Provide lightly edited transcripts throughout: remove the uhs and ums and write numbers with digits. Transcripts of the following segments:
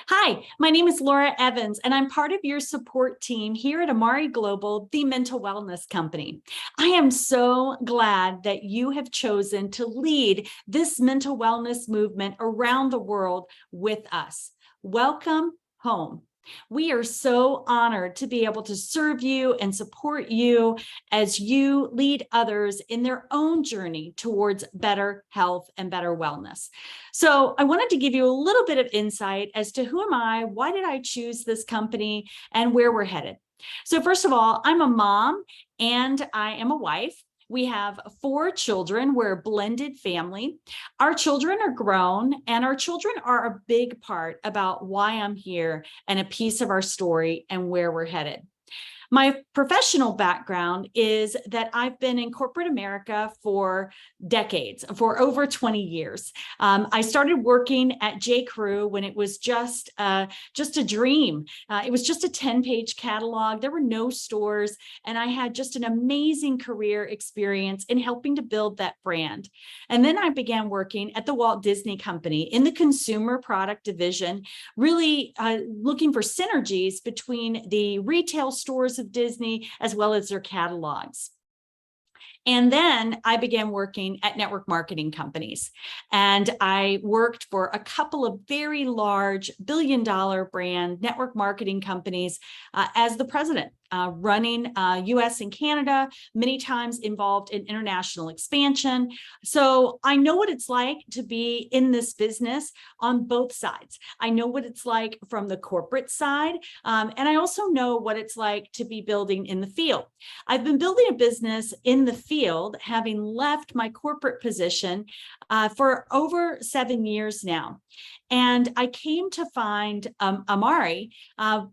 Hi, my name is Laura Evans, and I'm part of your support team here at Amari Global, the mental wellness company. I am so glad that you have chosen to lead this mental wellness movement around the world with us. Welcome home. We are so honored to be able to serve you and support you as you lead others in their own journey towards better health and better wellness. So I wanted to give you a little bit of insight as to who am I, why did I choose this company, and where we're headed. So first of all, I'm a mom and I am a wife. We have 4 children. We're a blended family. Our children are grown, and our children are a big part about why I'm here and a piece of our story and where we're headed. My professional background is that I've been in corporate America for decades, for over 20 years. I started working at J. Crew when it was just a dream. It was just a 10-page catalog. There were no stores, and I had just an amazing career experience in helping to build that brand. And then I began working at the Walt Disney Company in the consumer product division, really looking for synergies between the retail stores of Disney as well as their catalogs. And then I began working at network marketing companies. And I worked for a couple of very large billion-dollar brand network marketing companies as the president, running US and Canada, many times involved in international expansion. So I know what it's like to be in this business on both sides. I know what it's like from the corporate side, and I also know what it's like to be building in the field. I've been building a business in the field, having left my corporate position for over 7 years now. And I came to find Amari.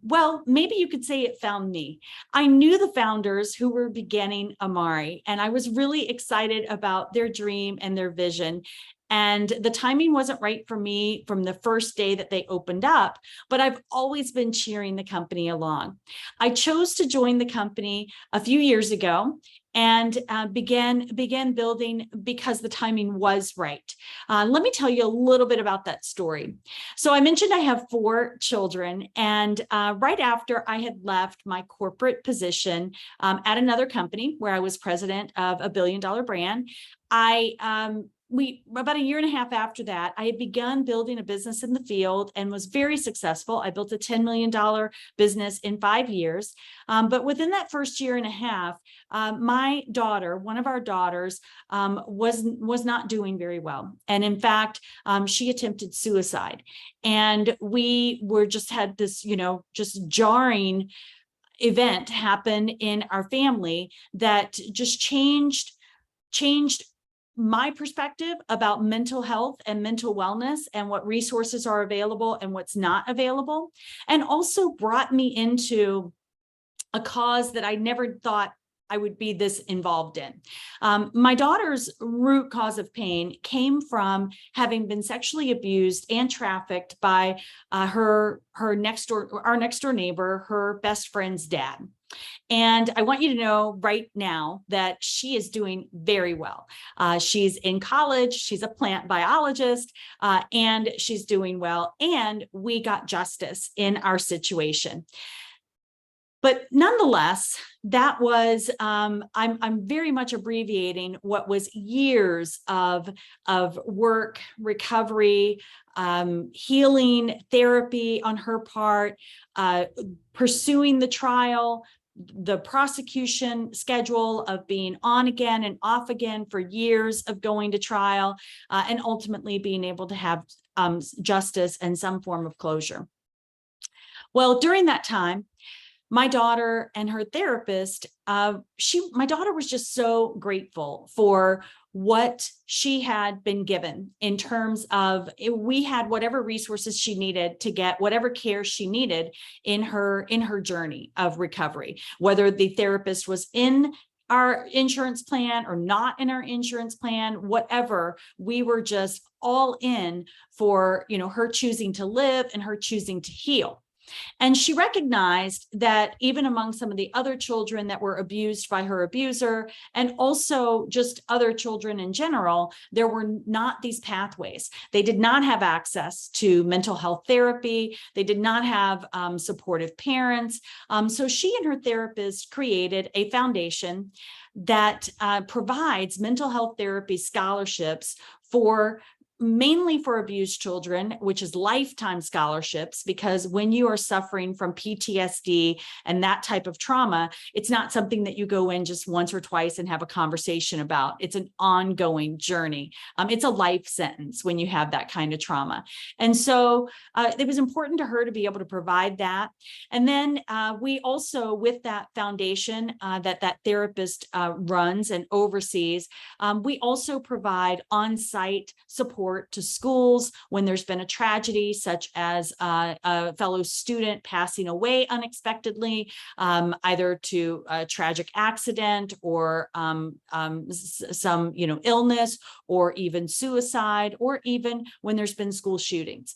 Well, maybe you could say it found me. I knew the founders who were beginning Amari, and I was really excited about their dream and their vision. And the timing wasn't right for me from the first day that they opened up, but I've always been cheering the company along. I chose to join the company a few years ago and began building because the timing was right. Let me tell you a little bit about that story. So I mentioned I have 4 children, and right after I had left my corporate position at another company where I was president of a billion-dollar brand, about a year and a half after that, I had begun building a business in the field and was very successful. I built a $10 million business in 5 years. But within that first year and a half, my daughter, one of our daughters, was not doing very well. And in fact, she attempted suicide. And we had this, just jarring event happen in our family that just changed my perspective about mental health and mental wellness and what resources are available and what's not available, and also brought me into a cause that I never thought I would be this involved in. My daughter's root cause of pain came from having been sexually abused and trafficked by our next door neighbor, her best friend's dad. And I want you to know right now that she is doing very well. She's in college, she's a plant biologist, and she's doing well. And we got justice in our situation. But nonetheless, that was, I'm very much abbreviating what was years of work, recovery, healing, therapy on her part, pursuing the trial, the prosecution schedule of being on again and off again for years of going to trial, and ultimately being able to have justice and some form of closure. Well, during that time, my daughter and her therapist, my daughter was just so grateful for what she had been given in terms of we had whatever resources she needed to get whatever care she needed in her journey of recovery, whether the therapist was in our insurance plan or not in our insurance plan, whatever, we were just all in for, her choosing to live and her choosing to heal. And she recognized that even among some of the other children that were abused by her abuser, and also just other children in general, there were not these pathways. They did not have access to mental health therapy. They did not have supportive parents. So she and her therapist created a foundation that provides mental health therapy scholarships for mainly for abused children, which is lifetime scholarships, because when you are suffering from PTSD and that type of trauma, it's not something that you go in just once or twice and have a conversation about. It's an ongoing journey. It's a life sentence when you have that kind of trauma. And so it was important to her to be able to provide that. And then we also, with that foundation that therapist runs and oversees, we also provide on-site support to schools when there's been a tragedy, such as a fellow student passing away unexpectedly, either to a tragic accident or some illness, or even suicide, or even when there's been school shootings.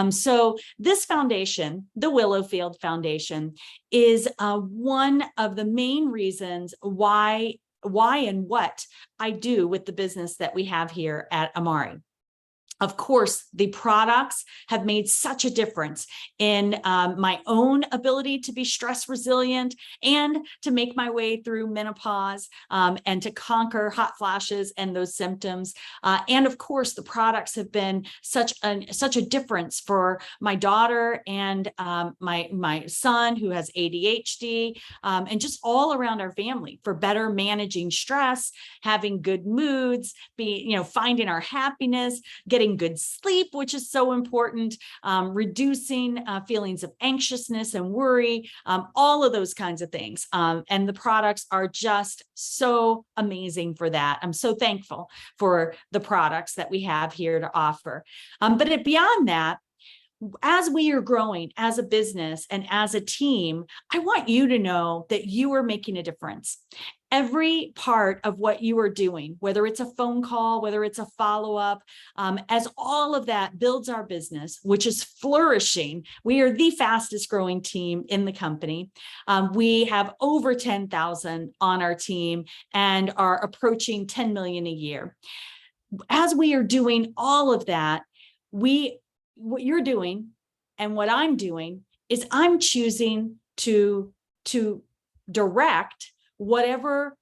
So this foundation, the Willow Field Foundation, is one of the main reasons why and what I do with the business that we have here at Amari. Of course, the products have made such a difference in my own ability to be stress resilient and to make my way through menopause and to conquer hot flashes and those symptoms. And of course, the products have been such a difference for my daughter and my son who has ADHD, and just all around our family, for better managing stress, having good moods, finding our happiness, getting good sleep, which is so important, reducing feelings of anxiousness and worry, all of those kinds of things. And the products are just so amazing for that. I'm so thankful for the products that we have here to offer. But beyond that, as we are growing as a business and as a team, I want you to know that you are making a difference. Every part of what you are doing, whether it's a phone call, whether it's a follow-up, as all of that builds our business, which is flourishing. We are the fastest growing team in the company. We have over 10,000 on our team and are approaching 10 million a year. As we are doing all of that, what you're doing and what I'm doing is I'm choosing to direct whatever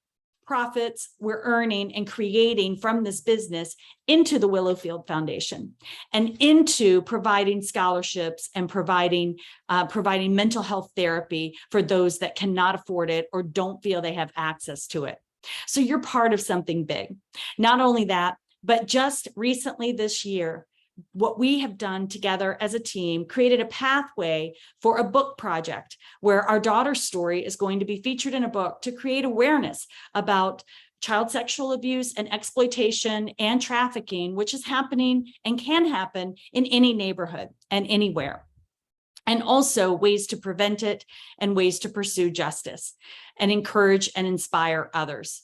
profits we're earning and creating from this business into the Willow Field Foundation and into providing scholarships and providing mental health therapy for those that cannot afford it or don't feel they have access to it. So you're part of something big. Not only that, but just recently this year, what we have done together as a team created a pathway for a book project where our daughter's story is going to be featured in a book to create awareness about child sexual abuse and exploitation and trafficking, which is happening and can happen in any neighborhood and anywhere. And also ways to prevent it and ways to pursue justice and encourage and inspire others.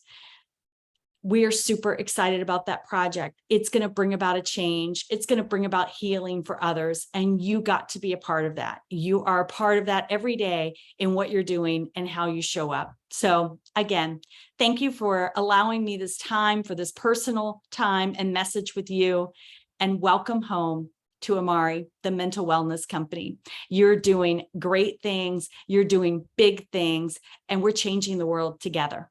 We are super excited about that project. It's going to bring about a change. It's going to bring about healing for others. And you got to be a part of that. You are a part of that every day in what you're doing and how you show up. So again, thank you for allowing me this time, for this personal time and message with you, and welcome home to Amari, the mental wellness company. You're doing great things. You're doing big things, and we're changing the world together.